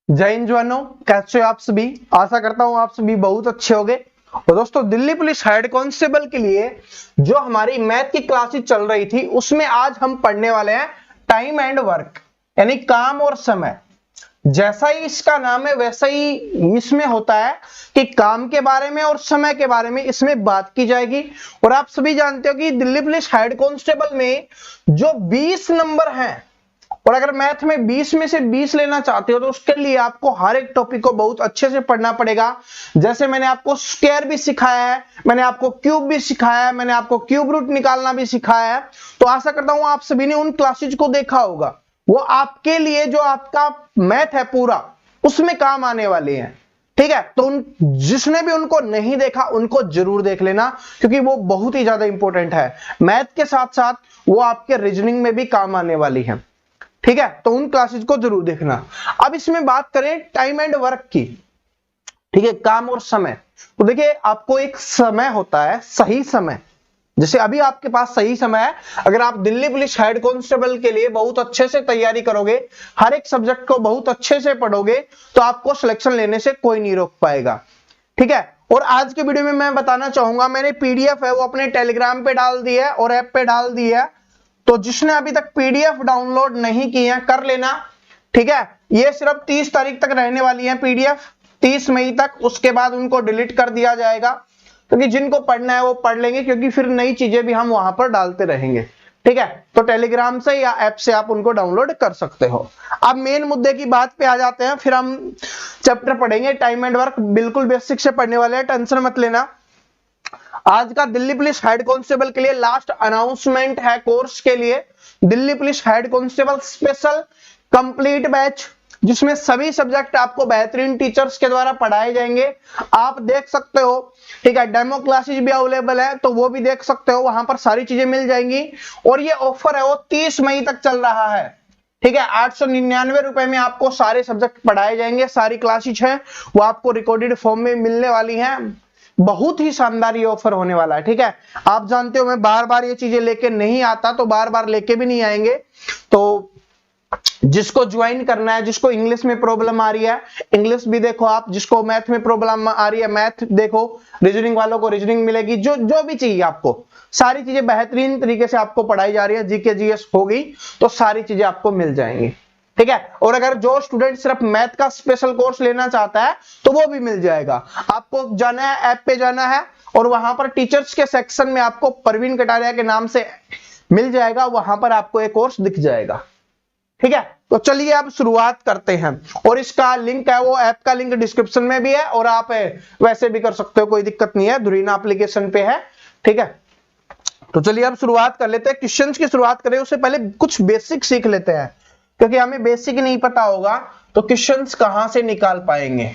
जय हिंद जवानों, कैसे हो आप सभी। आशा करता हूं आप सभी बहुत अच्छे होंगे। और दोस्तों, दिल्ली पुलिस हेड कांस्टेबल के लिए जो हमारी मैथ की क्लासेस चल रही थी उसमें आज हम पढ़ने वाले हैं टाइम एंड वर्क, यानी काम और समय। जैसा ही इसका नाम है वैसा ही इसमें होता है कि काम के बारे में और समय के बारे में इसमें बात की जाएगी। और आप सभी जानते हो कि दिल्ली पुलिस हेड कांस्टेबल में जो 20 नंबर हैं, और अगर मैथ में 20 में से 20 लेना चाहते हो तो उसके लिए आपको हर एक टॉपिक को बहुत अच्छे से पढ़ना पड़ेगा। जैसे मैंने आपको स्क्वायर भी सिखाया है, मैंने आपको क्यूब भी सिखाया है, मैंने आपको क्यूब रूट निकालना भी सिखाया है। तो आशा करता हूं आप सभी ने उन क्लासेज को देखा होगा। वो आपके लिए जो आपका मैथ है पूरा उसमें काम आने वाले हैं। ठीक है, तो जिसने भी उनको नहीं देखा उनको जरूर देख लेना, क्योंकि वो बहुत ही ज्यादा इंपॉर्टेंट है। मैथ के साथ साथ वो आपके रीजनिंग में भी काम आने वाली है। ठीक है, तो उन क्लासेस को जरूर देखना। अब इसमें बात करें टाइम एंड वर्क की। ठीक है, काम और समय। तो देखिए, आपको एक समय होता है, सही समय। जैसे अभी आपके पास सही समय है, अगर आप दिल्ली पुलिस हेड कांस्टेबल के लिए बहुत अच्छे से तैयारी करोगे, हर एक सब्जेक्ट को बहुत अच्छे से पढ़ोगे, तो आपको सिलेक्शन लेने से कोई नहीं रोक पाएगा। ठीक है, और आज के वीडियो में मैं बताना चाहूंगा, मैंने पीडीएफ है वो अपने टेलीग्राम पे डाल दी है और ऐप पे डाल दी है। तो जिसने अभी तक पीडीएफ डाउनलोड नहीं की है कर लेना। ठीक है, ये सिर्फ 30 तारीख तक रहने वाली है पीडीएफ, 30 मई तक। उसके बाद उनको डिलीट कर दिया जाएगा, क्योंकि जिनको पढ़ना है वो पढ़ लेंगे, क्योंकि फिर नई चीजें भी हम वहां पर डालते रहेंगे। ठीक है, तो टेलीग्राम से या ऐप से आप उनको डाउनलोड कर सकते हो। अब मेन मुद्दे की बात पे आ जाते हैं, फिर हम चैप्टर पढ़ेंगे टाइम एंड वर्क। बिल्कुल बेसिक से पढ़ने वाले हैं, टेंशन मत लेना। आज का दिल्ली पुलिस हेड कांस्टेबल के लिए लास्ट अनाउंसमेंट है कोर्स के लिए। Delhi police head constable special complete batch, जिसमें सभी सब्जेक्ट आपको बेहतरीन टीचर्स के द्वारा पढ़ाए जाएंगे। आप देख सकते हो। ठीक है, डेमो क्लासेस भी अवेलेबल है, तो वो भी देख सकते हो, वहां पर सारी चीजें मिल जाएंगी। और ये ऑफर है वो 30 मई तक चल रहा है। ठीक है, 899 रुपए में आपको सारे सब्जेक्ट पढ़ाए जाएंगे। सारी क्लासेस हैं वो आपको रिकॉर्डेड फॉर्म में मिलने वाली हैं। बहुत ही शानदार ये ऑफर होने वाला है। ठीक है, आप जानते हो मैं बार बार ये चीजें लेके नहीं आता, तो बार बार लेके भी नहीं आएंगे। तो जिसको ज्वाइन करना है, जिसको इंग्लिश में प्रॉब्लम आ रही है इंग्लिश भी देखो आप, जिसको मैथ में प्रॉब्लम आ रही है मैथ देखो, रीजनिंग वालों को रीजनिंग मिलेगी। जो जो भी चाहिए आपको, सारी चीजें बेहतरीन तरीके से आपको पढ़ाई जा रही है। जीके जीएस होगी तो सारी चीजें आपको मिल जाएंगी। ठीक है, और अगर जो स्टूडेंट सिर्फ मैथ का स्पेशल कोर्स लेना चाहता है तो वो भी मिल जाएगा। आपको जाना है, ऐप पे जाना है, और वहां पर टीचर्स के सेक्शन में आपको परवीन कटारिया के नाम से मिल जाएगा। वहां पर आपको एक कोर्स दिख जाएगा। ठीक है, तो चलिए अब शुरुआत करते हैं। और इसका लिंक है, वो ऐप का लिंक डिस्क्रिप्शन में भी है, और आप वैसे भी कर सकते हो, कोई दिक्कत नहीं है, धुरीना एप्लीकेशन पे है। ठीक है, तो चलिए अब शुरुआत कर लेते हैं। क्वेश्चंस की शुरुआत करें उससे पहले कुछ बेसिक सीख लेते हैं, क्योंकि हमें बेसिक नहीं पता होगा तो क्वेश्चंस कहां से निकाल पाएंगे।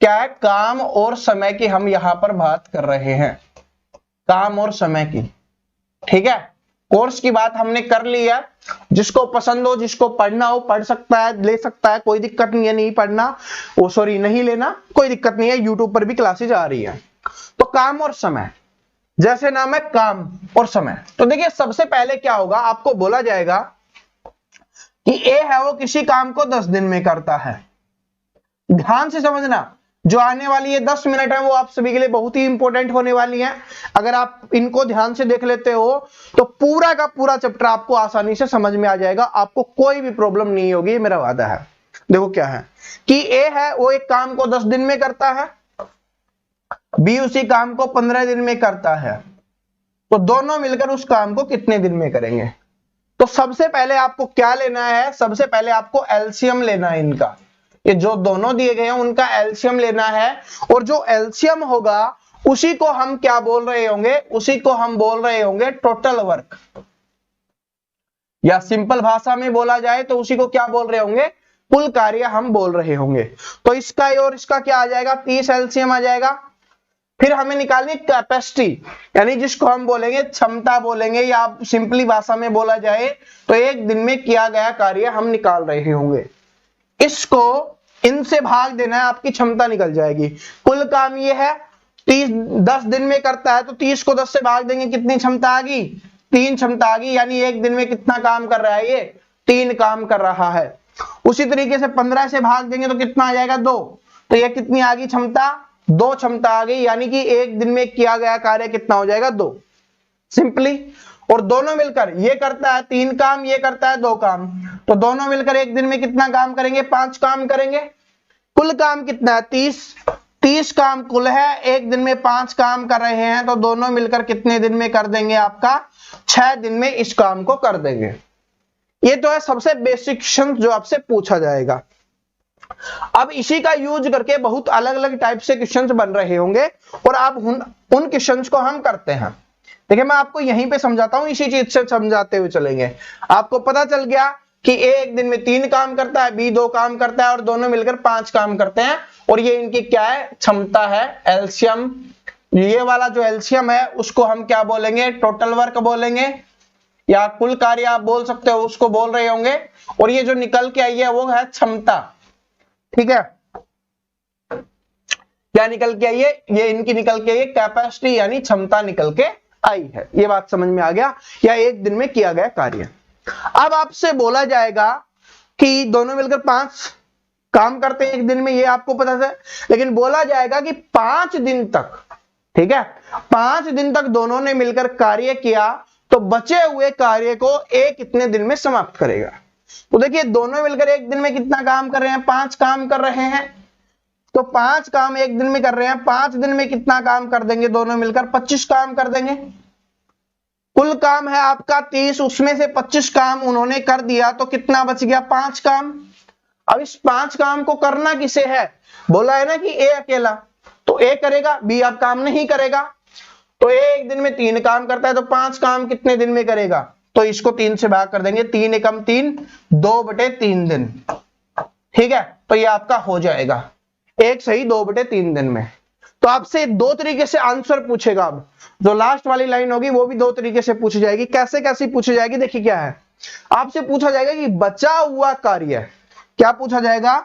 क्या है, काम और समय की हम यहां पर बात कर रहे हैं, काम और समय की। ठीक है, कोर्स की बात हमने कर ली है। जिसको पसंद हो, जिसको पढ़ना हो पढ़ सकता है, ले सकता है, कोई दिक्कत नहीं है। नहीं पढ़ना, वो सॉरी नहीं लेना, कोई दिक्कत नहीं है, यूट्यूब पर भी क्लासेज आ रही है। तो काम और समय, जैसे नाम है काम और समय, तो देखिए सबसे पहले क्या होगा, आपको बोला जाएगा कि ए है वो किसी काम को 10 दिन में करता है। ध्यान से समझना, जो आने वाली ये 10 मिनट है वो आप सभी के लिए बहुत ही इंपॉर्टेंट होने वाली है। अगर आप इनको ध्यान से देख लेते हो तो पूरा का पूरा चैप्टर आपको आसानी से समझ में आ जाएगा, आपको कोई भी प्रॉब्लम नहीं होगी, मेरा वादा है। देखो क्या है कि ए है वो एक काम को 10 दिन में करता है, बी उसी काम को 15 दिन में करता है। तो दोनों मिलकर उस काम को कितने दिन में करेंगे। तो सबसे पहले आपको क्या लेना है, सबसे पहले आपको एलसीएम लेना है इनका। ये जो दोनों दिए गए हैं उनका एलसीएम लेना है, और जो एलसीएम होगा उसी को हम क्या बोल रहे होंगे, उसी को हम बोल रहे होंगे टोटल वर्क, या सिंपल भाषा में बोला जाए तो उसी को क्या बोल रहे होंगे, कुल कार्य हम बोल रहे होंगे। तो इसका और इसका क्या आ जाएगा, 30 एलसीएम आ जाएगा। फिर हमें निकालनी कैपेसिटी, यानी जिसको हम बोलेंगे क्षमता बोलेंगे, या सिंपली भाषा में बोला जाए तो एक दिन में किया गया कार्य हम निकाल रहे होंगे। इसको इनसे भाग देना है, आपकी क्षमता निकल जाएगी। कुल काम ये है 10 दिन में करता है, तो 30 को 10 से भाग देंगे, कितनी क्षमता आ गई, 3 क्षमता आ गई। यानी एक दिन में कितना काम कर रहा है, ये 3 काम कर रहा है। उसी तरीके से 15 से भाग देंगे तो कितना आ जाएगा 2। तो ये कितनी आ गई क्षमता, 2 क्षमता आ गई, यानी कि एक दिन में किया गया कार्य कितना हो जाएगा 2 सिंपली। और दोनों मिलकर ये करता है 3 काम, ये करता है 2 काम, तो दोनों मिलकर एक दिन में कितना काम करेंगे 5 काम करेंगे। कुल काम कितना है 30 काम कुल है, एक दिन में 5 काम कर रहे हैं, तो दोनों मिलकर कितने दिन में कर देंगे आपका 6 दिन में इस काम को कर देंगे। ये तो है सबसे बेसिक क्वेश्चन जो आपसे पूछा जाएगा। अब इसी का यूज करके बहुत अलग अलग टाइप से क्वेश्चंस बन रहे होंगे और आप उन क्वेश्चंस को हम करते हैं। देखिए मैं आपको यहीं पे समझाता हूं, इसी चीज से समझाते हुए चलेंगे। आपको पता चल गया कि ए एक दिन में 3 काम करता है, बी 2 काम करता है और दोनों मिलकर 5 काम करते हैं, और ये इनकी क्या है क्षमता है, एलसीएम। ये वाला जो एलसीएम है उसको हम क्या बोलेंगे, टोटल वर्क बोलेंगे, या कुल कार्य आप बोल सकते हो, उसको बोल रहे होंगे। और ये जो निकल के आई है वो है क्षमता। ठीक है, क्या निकल के आई है, ये इनकी निकल के आई है कैपेसिटी, यानी क्षमता निकल के आई है। ये बात समझ में आ गया, या एक दिन में किया गया कार्य। अब आपसे बोला जाएगा कि दोनों मिलकर 5 काम करते हैं एक दिन में, ये आपको पता है, लेकिन बोला जाएगा कि 5 दिन तक, ठीक है 5 दिन तक दोनों ने मिलकर कार्य किया, तो बचे हुए कार्य को एक कितने दिन में समाप्त करेगा। तो देखिए दोनों मिलकर एक दिन में कितना काम कर रहे हैं, 5 काम कर रहे हैं, तो 5 काम एक दिन में कर रहे हैं, 5 दिन में कितना काम कर देंगे दोनों मिलकर 25 काम कर देंगे। कुल काम है आपका 30, उसमें से 25 काम उन्होंने कर दिया, तो कितना बच गया 5 काम। अब इस 5 काम को करना किसे है, बोला है ना कि ए अकेला, तो ए करेगा, बी अब काम नहीं करेगा। तो ए एक दिन में 3 काम करता है, तो 5 काम कितने दिन में करेगा, तो इसको 3 से भाग कर देंगे, 3 एकम 3, 2/3 दिन। ठीक है, तो ये आपका हो जाएगा एक सही 2/3 दिन में। तो आपसे 2 तरीके से आंसर पूछेगा। अब जो लास्ट वाली लाइन होगी वो भी 2 तरीके से पूछी जाएगी। कैसे कैसे पूछी जाएगी, देखिए क्या है, आपसे पूछा जाएगा कि बचा हुआ कार्य, क्या पूछा जाएगा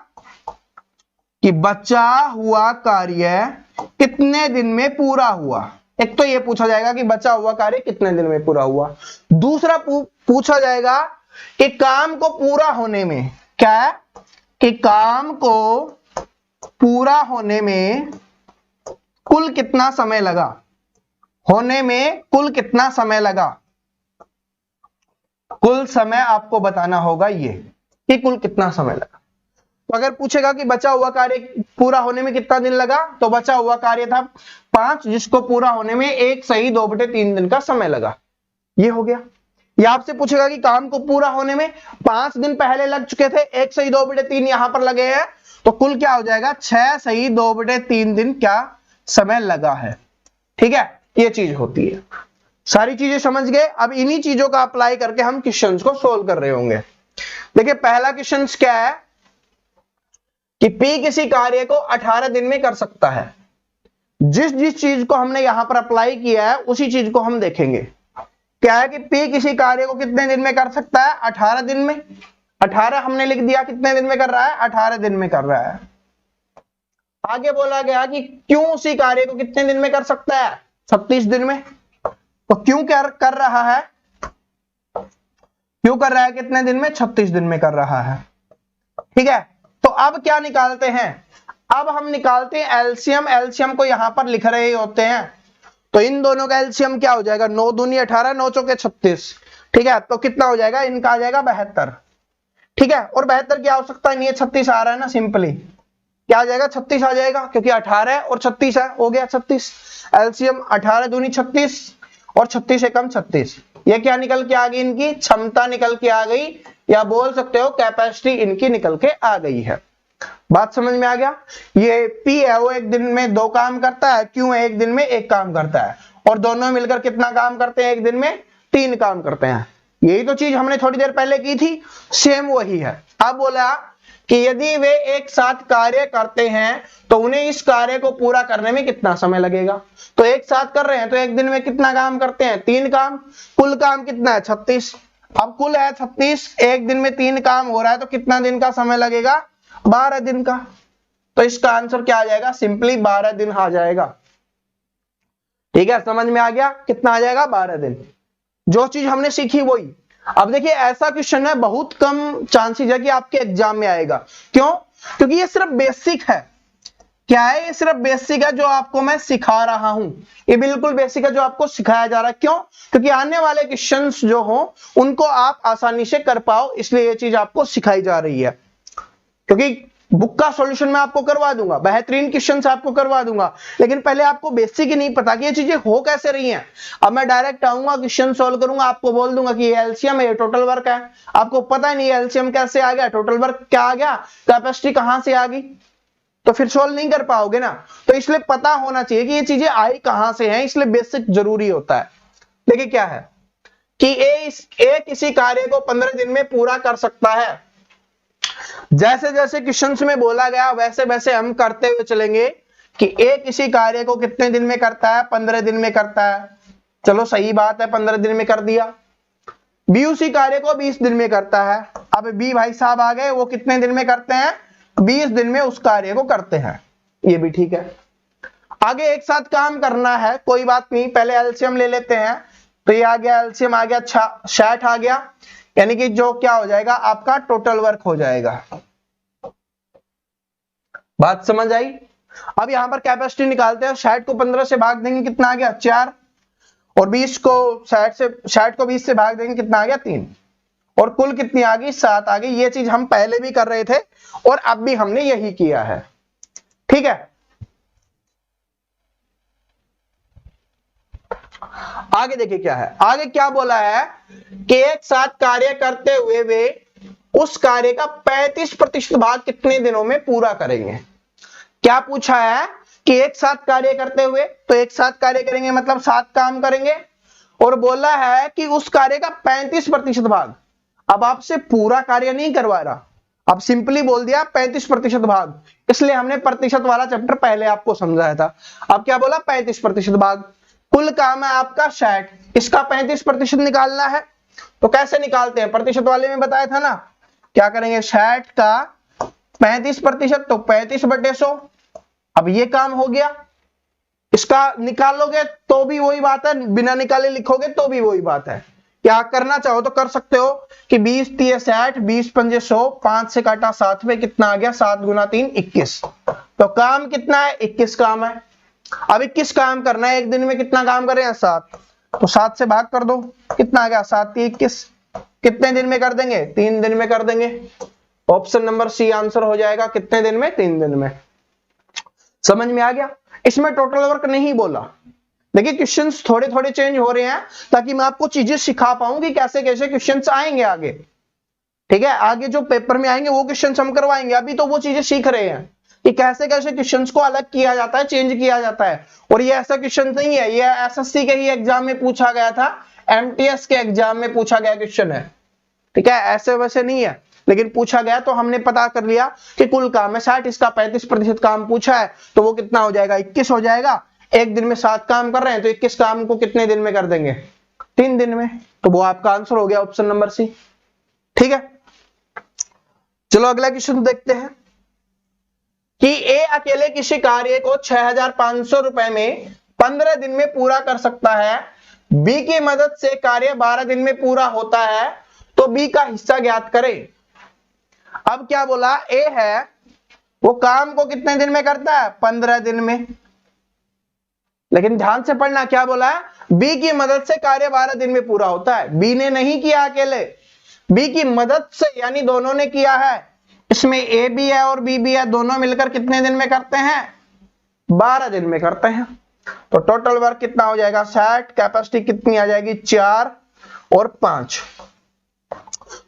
कि बचा हुआ कार्य कितने दिन में पूरा हुआ। एक तो ये पूछा जाएगा कि बचा हुआ कार्य कितने दिन में पूरा हुआ। दूसरा पूछा जाएगा कि काम को पूरा होने में, क्या है कि काम को पूरा होने में कुल कितना समय लगा, होने में कुल कितना समय लगा। कुल समय आपको बताना होगा ये कि कुल कितना समय लगा। तो अगर पूछेगा कि बचा हुआ कार्य पूरा होने में कितना दिन लगा, तो बचा हुआ कार्य था 5, जिसको पूरा होने में 1 सही 2/3 दिन का समय लगा। ये हो गया। या आपसे पूछेगा कि काम को पूरा होने में 5 दिन पहले लग चुके थे, 1 सही 2/3 यहां पर लगे हैं, तो कुल क्या हो जाएगा 6 सही 2/3 दिन क्या समय लगा है। ठीक है, ये चीज होती है। सारी चीजें समझ गए। अब इन्हीं चीजों का अप्लाई करके हम क्वेश्चंस को सोल्व कर रहे होंगे। देखिए पहला क्वेश्चन क्या है कि P किसी कार्य को 18 दिन में कर सकता है। जिस जिस चीज को हमने यहां पर अप्लाई किया है उसी चीज को हम देखेंगे। क्या है कि P किसी कार्य को कितने दिन में कर सकता है, 18 दिन में। 18 हमने लिख दिया, कितने दिन में कर रहा है, 18 दिन में कर रहा है। आगे बोला गया कि क्यों उसी कार्य को कितने दिन में कर सकता है, 36 दिन में। तो क्यों कर रहा है, क्यों कर रहा है कितने दिन में, 36 दिन में कर रहा है। ठीक है, तो अब क्या निकालते हैं, अब हम निकालते हैं एलसीएम। एलसीएम को यहां पर लिख रहे होते हैं, तो इन दोनों का एलसीएम क्या हो जाएगा, 9 दूनी 18, 9 चौके 36। ठीक है, तो कितना हो जाएगा, इनका आ जाएगा 72। ठीक है, और 72 की आवश्यकता नहीं है, 36 आ रहा है ना, सिंपली क्या आ जाएगा 36 आ जाएगा, क्योंकि 18 है और 36 है, हो गया 36। एलसीएम 18 दूनी 36 और 36 एकम 36। ये क्या निकल के आ गई, इनकी क्षमता निकल के आ गई, या बोल सकते हो कैपेसिटी इनकी निकल के आ गई है। बात समझ में आ गया। ये P है वो एक दिन में 2 काम करता है, Q है एक दिन में 1 काम करता है, और दोनों मिलकर कितना काम करते हैं, एक दिन में 3 काम करते हैं। यही तो चीज हमने थोड़ी देर पहले की थी, सेम वही है। अब बोला कि यदि वे एक साथ कार्य करते हैं तो उन्हें इस कार्य को पूरा करने में कितना समय लगेगा। तो एक साथ कर रहे हैं तो एक दिन में कितना काम करते हैं, 3 काम। कुल काम कितना है, 36। अब कुल है 36, एक दिन में 3 काम हो रहा है, तो कितना दिन का समय लगेगा, 12 दिन का। तो इसका आंसर क्या आ जाएगा, सिंपली 12 दिन आ जाएगा। ठीक है, समझ में आ गया, कितना आ जाएगा, 12 दिन। जो चीज हमने सीखी वही। अब देखिए ऐसा क्वेश्चन है, बहुत कम चांसेस है कि आपके एग्जाम में आएगा। क्यों? क्योंकि ये सिर्फ बेसिक है। क्या है? ये सिर्फ बेसिक है जो आपको मैं सिखा रहा हूं, ये बिल्कुल बेसिक है जो आपको सिखाया जा रहा है। क्यों? क्योंकि आने वाले क्वेश्चंस जो हो उनको आप आसानी से कर पाओ, इसलिए ये चीज आपको सिखाई जा रही है। क्योंकि बुक का सॉल्यूशन मैं आपको करवा दूंगा, बेहतरीन क्वेश्चन आपको करवा दूंगा, लेकिन पहले आपको बेसिक ही नहीं पता कि ये चीजें हो कैसे रही हैं। अब मैं डायरेक्ट आऊंगा, क्वेश्चन सॉल्व करूंगा, आपको बोल दूंगा कि ये एलसीएम है, ये टोटल वर्क है, आपको पता ही नहीं एलसीएम कैसे आ गया, टोटल वर्क क्या आ गया, कैपेसिटी कहां से आ गई, तो फिर सॉल्व नहीं कर पाओगे ना। तो इसलिए पता होना चाहिए कि ये चीजें आई कहां से हैं, इसलिए बेसिक जरूरी होता है। देखिए क्या है कि ए किसी कार्य को 15 दिन में पूरा कर सकता है। जैसे जैसे क्वेश्चंस में बोला गया वैसे वैसे हम करते हुए चलेंगे कि ए किसी कार्य को कितने दिन में करता है, 15 दिन में करता है। चलो सही बात है, 15 दिन में कर दिया। बी उसी कार्य को 20 दिन में करता है। अब बी भाई साहब आ गए, वो कितने दिन में करते हैं, 20 दिन में उस कार्य को करते हैं, ये भी ठीक है। आगे एक साथ काम करना है, कोई बात नहीं, पहले एलसीएम ले लेते हैं। तो ये आ गया, एलसीएम आ गया, 60 आ गया, यानी कि जो क्या हो जाएगा आपका टोटल वर्क हो जाएगा। बात समझ आई? अब यहां पर कैपेसिटी निकालते हैं, 60 को 15 से भाग देंगे, कितना आ गया 4, और 20 को 60 को 20 से भाग देंगे, कितना आ गया 3, और कुल कितनी आ गई 7 आ गई। ये चीज हम पहले भी कर रहे थे और अब भी हमने यही किया है, ठीक है। आगे देखिए क्या है, आगे क्या बोला है कि एक साथ कार्य करते हुए वे उस कार्य का 35% भाग कितने दिनों में पूरा करेंगे। क्या पूछा है कि एक साथ कार्य करते हुए, तो एक साथ कार्य करेंगे मतलब 7 काम करेंगे, और बोला है कि उस कार्य का 35% भाग। अब आपसे पूरा कार्य नहीं करवा रहा, अब सिंपली बोल दिया 35% भाग, इसलिए हमने प्रतिशत वाला चैप्टर पहले आपको समझाया था। अब क्या बोला 35% भाग, कुल काम है आपका 60, इसका 35% निकालना है। तो कैसे निकालते हैं, प्रतिशत वाले में बताया था ना, क्या करेंगे 60 का 35%, तो 35/100। अब ये काम हो गया, इसका निकालोगे तो भी वही बात है, बिना निकाले लिखोगे तो भी वही बात है। क्या करना चाहो तो कर सकते हो कि 20 3 60, 20 5 100, 5 से काटा 7 में, कितना आ गया 7 गुना 3 21। तो काम कितना है 21 काम है। अब 21 काम करना है, एक दिन में कितना काम कर रहे हैं 7, तो 7 से भाग कर दो, कितना आ गया 7 3 21। कितने दिन में कर देंगे, 3 दिन में कर देंगे। ऑप्शन नंबर सी आंसर हो जाएगा, कितने दिन में, 3 दिन में। समझ में आ गया? इसमें टोटल वर्क नहीं बोला। देखिए क्वेश्चंस थोड़े थोड़े चेंज हो रहे हैं ताकि मैं आपको चीजें सिखा पाऊं कि कैसे कैसे क्वेश्चंस आएंगे आगे, ठीक है। आगे जो पेपर में आएंगे वो क्वेश्चंस हम करवाएंगे, अभी तो वो चीजें सीख रहे हैं कि कैसे कैसे क्वेश्चंस को अलग किया जाता है, चेंज किया जाता है। और ये ऐसा क्वेश्चन नहीं है, ये एसएससी के ही एग्जाम में पूछा गया था, एमटीएस के एग्जाम में पूछा गया क्वेश्चन है, ठीक है, ऐसे वैसे नहीं है, लेकिन पूछा गया तो हमने पता कर लिया कि कुल काम है 60, इसका 35% काम पूछा है, तो वो कितना हो जाएगा 21 हो जाएगा। एक दिन में 7 काम कर रहे हैं तो 21 काम को कितने दिन में कर देंगे, 3 दिन में। तो वो आपका आंसर हो गया ऑप्शन नंबर सी, ठीक है। चलो अगला क्वेश्चन देखते हैं कि ए अकेले किसी कार्य को 6,500 रुपए में 15 दिन में पूरा कर सकता है, बी की मदद से कार्य 12 दिन में पूरा होता है, तो बी का हिस्सा ज्ञात करें। अब क्या बोला, ए है वो काम को कितने दिन में करता है 15 दिन में, लेकिन ध्यान से पढ़ना, क्या बोला है, बी की मदद से कार्य 12 दिन में पूरा होता है। बी ने नहीं किया अकेले, बी की मदद से, यानी दोनों ने किया है। इसमें ए भी है और बी भी है, दोनों मिलकर कितने दिन में करते हैं 12 दिन में करते हैं। तो टोटल वर्क कितना हो जाएगा 60, कैपेसिटी कितनी आ जाएगी 4 और 5।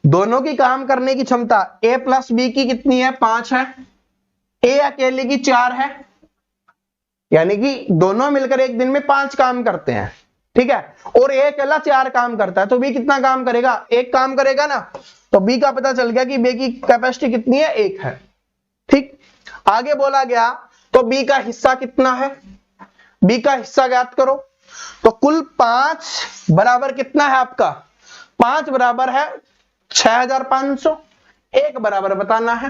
दोनों की काम करने की क्षमता ए प्लस बी की कितनी है 5 है, ए अकेले की 4 है, यानी कि दोनों मिलकर एक दिन में 5 काम करते हैं, ठीक है। और ए अकेला 4 काम करता है, तो बी कितना काम करेगा, 1 काम करेगा ना। तो बी का पता चल गया कि बी की कैपेसिटी कितनी है 1 है, ठीक। आगे बोला गया तो बी का हिस्सा कितना है, बी का हिस्सा ज्ञात करो। तो कुल 5 बराबर कितना है आपका, 5 बराबर है 6,500, 1 बराबर बताना है।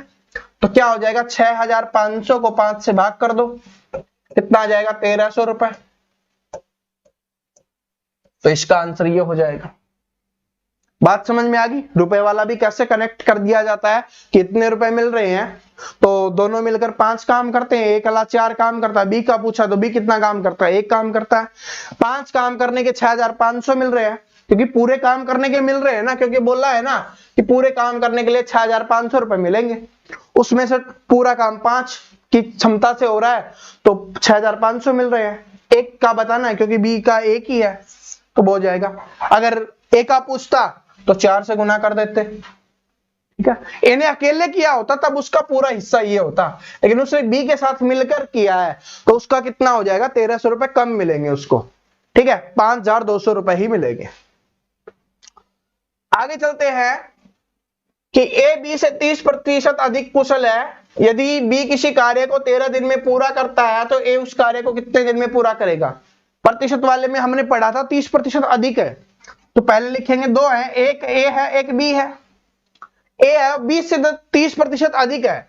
तो क्या हो जाएगा 6,500 को 5 से भाग कर दो, कितना आ जाएगा 1,300 रुपए। तो इसका आंसर ये हो जाएगा। बात समझ में आ गई। रुपए वाला भी कैसे कनेक्ट कर दिया जाता है, कितने रुपए मिल रहे हैं, तो दोनों मिलकर 5 काम करते हैं, एक वाला 4 काम करता है। बी का पूछा तो बी कितना काम करता है, 1 काम करता है। 5 काम करने के 6500 मिल रहे हैं, क्योंकि पूरे काम करने के मिल रहे हैं ना, क्योंकि बोला है ना कि पूरे काम करने के लिए 6500 रुपए मिलेंगे। उसमें से पूरा काम 5 की क्षमता से हो रहा है तो 6500 मिल रहे हैं। एक का बताना है क्योंकि बी का एक ही है तो हो जाएगा। अगर एक का पूछता तो 4 से गुना कर देते, ठीक है। इन्हें अकेले किया होता तब उसका पूरा हिस्सा ये होता, लेकिन उसने बी के साथ मिलकर किया है तो उसका कितना हो जाएगा, 1300 रुपए कम मिलेंगे उसको, ठीक है। 5200 रुपए ही मिलेंगे। आगे चलते हैं कि ए बी से 30% अधिक कुशल है। यदि बी किसी कार्य को 13 दिन में पूरा करता है तो ए उस कार्य को कितने दिन में पूरा करेगा। प्रतिशत वाले में हमने पढ़ा था 30% अधिक है, तो पहले लिखेंगे 2 है, एक ए है एक बी है। ए है 20 से 30% अधिक है,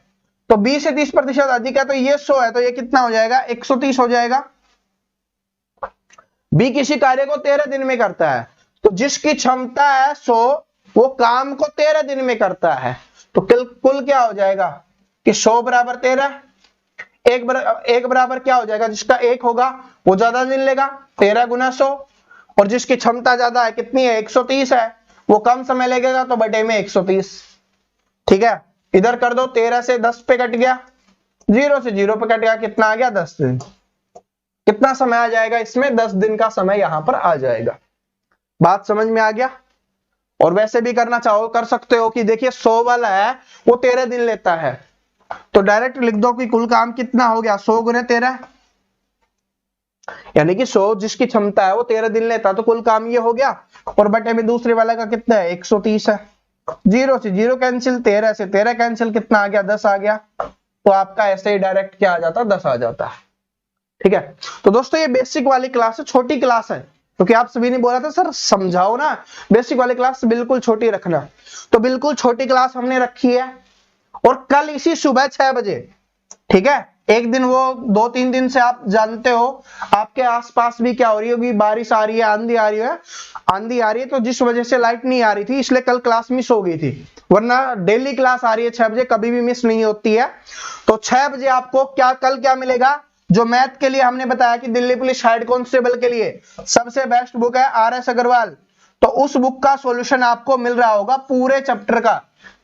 तो 20 से 30% अधिक है तो ये 100 है, तो ये कितना हो जाएगा, 130 हो जाएगा। बी किसी कार्य को 13 दिन में करता है, तो जिसकी क्षमता है 100 वो काम को 13 दिन में करता है, तो कुल क्या हो जाएगा कि 100 बराबर 13, एक बराबर क्या हो जाएगा, जिसका 1 होगा वो ज्यादा दिन लेगा, 13 गुना 100, और जिसकी क्षमता ज्यादा है कितनी है, 130 है, वो कम समय लगेगा तो बटे में 130, ठीक है। इधर कर दो, 13 से 10 पे कट गया, 0 से 0 पे कट गया, कितना आ गया, 10 दिन। कितना समय आ जाएगा इसमें, 10 दिन का समय यहां पर आ जाएगा। बात समझ में आ गया। और वैसे भी करना चाहो कर सकते हो कि देखिए 100 वाला है वो 13 दिन लेता है, तो डायरेक्ट लिख दो कि कुल काम कितना हो गया, 100 गुने 13, यानी कि 100 जिसकी क्षमता है वो 13 दिन लेता, तो कुल काम ये हो गया। और बटे में दूसरे वाले का कितना है, 130 है। 0 से 0 कैंसिल, 13 से 13 कैंसिल, कितना आ गया, 10 आ गया। तो आपका ऐसे ही डायरेक्ट क्या आ जाता, 10 आ जाता है, ठीक है। तो दोस्तों ये बेसिक वाली क्लास है, छोटी क्लास है, क्योंकि आप सभी ने बोला था सर समझाओ ना, बेसिक वाली क्लास बिल्कुल छोटी रखना, तो बिल्कुल छोटी क्लास हमने रखी है। और कल इसी सुबह 6 बजे, ठीक है। एक दिन वो 2-3 दिन से आप जानते हो आपके आसपास भी क्या हो रही होगी, बारिश आ रही है, आंधी आ रही है, आंधी आ रही है, तो जिस वजह से लाइट नहीं आ रही थी इसलिए कल क्लास मिस हो गई थी, वरना डेली क्लास आ रही है 6 बजे, कभी भी मिस नहीं होती है। तो 6 बजे आपको कल क्या मिलेगा, जो मैथ के लिए हमने बताया कि दिल्ली पुलिस हेड कांस्टेबल के लिए सबसे बेस्ट बुक है RS अग्रवाल, तो उस बुक का सॉल्यूशन आपको मिल रहा होगा, पूरे चैप्टर का,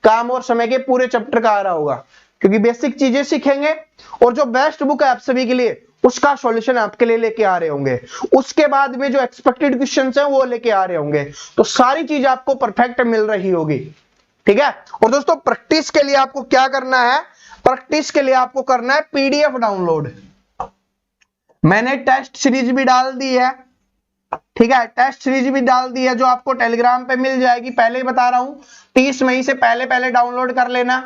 काम और समय के पूरे चैप्टर का आ रहा होगा, क्योंकि बेसिक चीजें सीखेंगे और जो बेस्ट बुक है आप सभी के लिए उसका सॉल्यूशन आपके लिए लेके आ रहे होंगे। उसके बाद में जो एक्सपेक्टेड क्वेश्चंस हैं वो लेके आ रहे होंगे, तो सारी चीज आपको परफेक्ट मिल रही होगी, ठीक है। और दोस्तों प्रैक्टिस के लिए आपको क्या करना है, प्रैक्टिस के लिए आपको करना है PDF डाउनलोड। मैंने टेस्ट सीरीज भी डाल दी है, ठीक है, टेस्ट सीरीज भी डाल दी है जो आपको टेलीग्राम पे मिल जाएगी। पहले ही बता रहा हूं 30 मई से पहले डाउनलोड कर लेना।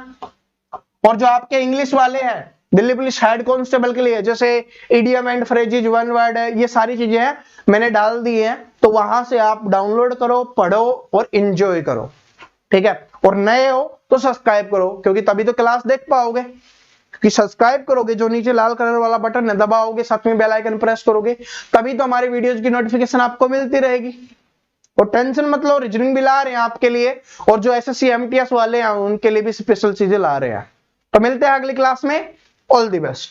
और जो आपके इंग्लिश वाले हैं दिल्ली पुलिस हेड कांस्टेबल के लिए, जैसे idiom and phrases, one word, ये सारी चीजें हैं मैंने डाल दी है, तो वहां से आप डाउनलोड करो, पढ़ो और एंजॉय करो, ठीक है। और नए हो तो सब्सक्राइब करो, क्योंकि तभी तो क्लास देख पाओगे, कि सब्सक्राइब करोगे, जो नीचे लाल कलर वाला बटन है दबाओगे, साथ में बेल आइकन प्रेस करोगे, तभी तो हमारी वीडियोज की नोटिफिकेशन आपको मिलती रहेगी। और टेंशन मत लो, रीजनिंग भी ला रहे हैं आपके लिए, और जो SSC MTS वाले हैं उनके लिए भी स्पेशल चीजें ला रहे हैं। तो मिलते हैं अगली क्लास में, ऑल द बेस्ट।